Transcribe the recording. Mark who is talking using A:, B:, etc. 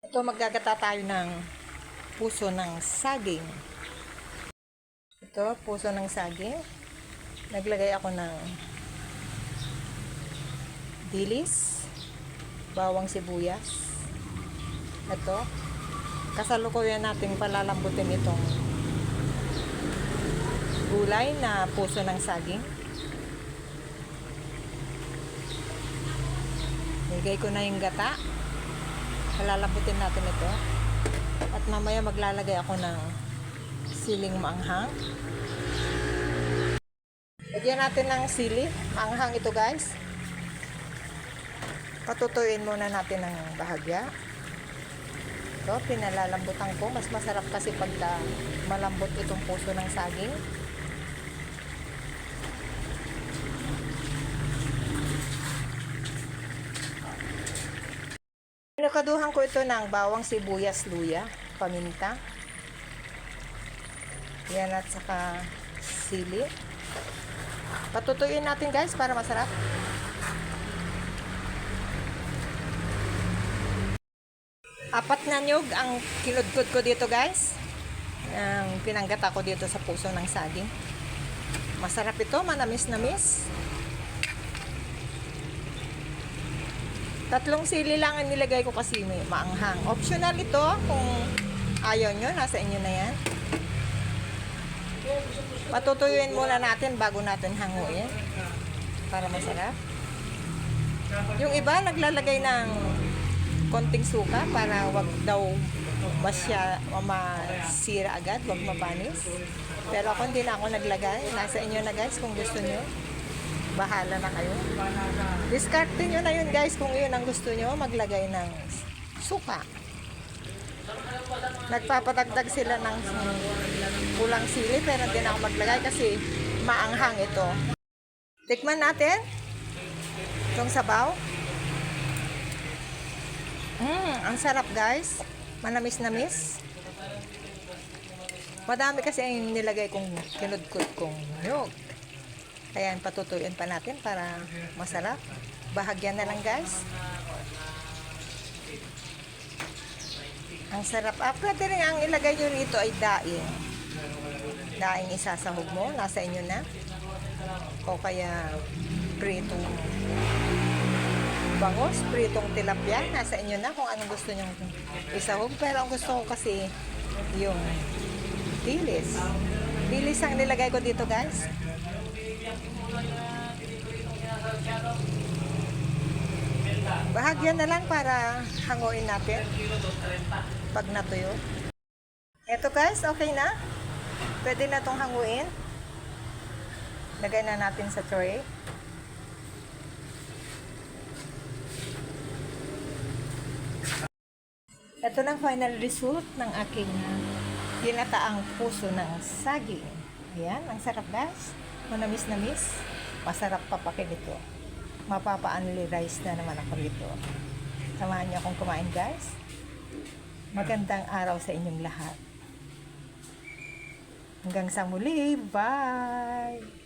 A: Ito, maggagata tayo ng puso ng saging. Ito, puso ng saging. Naglagay ako ng dilis, bawang sibuyas. Ito, kasalukuyan natin palalambutin itong gulay na puso ng saging. Nilagay ko na yung gata. Palalambutin natin ito. At mamaya maglalagay ako ng siling maanghang. Lagyan natin ng sili. Maanghang ito, guys. Patutuyuin muna natin ng bahagya. Ito, pinalalambutan ko. Mas masarap kasi pagka malambot itong puso ng saging. Pinakaduhan ko ito ng bawang, sibuyas, luya, paminta. Yan, at saka sili. Patutuyuin natin, guys, para masarap. Apat na nyug ang kinudkod ko dito, guys. Ang pinanggata ko dito sa puso ng saging. Masarap ito, manamis-namis. 3 sili lang ang nilagay ko kasi may maanghang. Optional ito kung ayaw nyo, nasa inyo na yan. Patutuyuin muna natin bago natin hanguin para masarap. Yung iba naglalagay ng konting suka para wag daw masira agad, wag mapanis. Pero ako hindi na ako naglagay. Nasa inyo na, guys, kung gusto nyo. Bahala na kayo. Discarte nyo na yun, guys, kung yun ang gusto nyo, maglagay ng suka. Nagpapadagdag sila ng kulang sili, pero hindi na ako maglagay kasi maanghang ito. Tikman natin itong sabaw. Ang sarap, guys. Manamis-namis. Madami kasi yung nilagay kong kinudkod kong nyug. Kaya patutuyuin pa natin para masarap. Bahagyan na lang, guys. Ang sarap. Pwede rin ang ilagay nyo rito ay daing. Daing isasahog mo. Nasa inyo na. O kaya pritong bangos, pritong tilapia. Nasa inyo na kung anong gusto nyo isahog. Pero ang gusto ko kasi yung dilis. Dilis ang nilagay ko dito, guys. Bahagyan na lang para hanguin natin pag natuyo. Eto, guys, okay na. Pwede na itong hanguin. Lagay na natin sa tray. Ito na final result ng aking ginataang puso ng saging. Ayan, ang sarap, guys. Manamis-namis. Masarap papakin ito. Mapapa-only rice na naman ako dito. Samahan niyo akong kumain, guys. Magandang araw sa inyong lahat. Hanggang sa muli. Bye!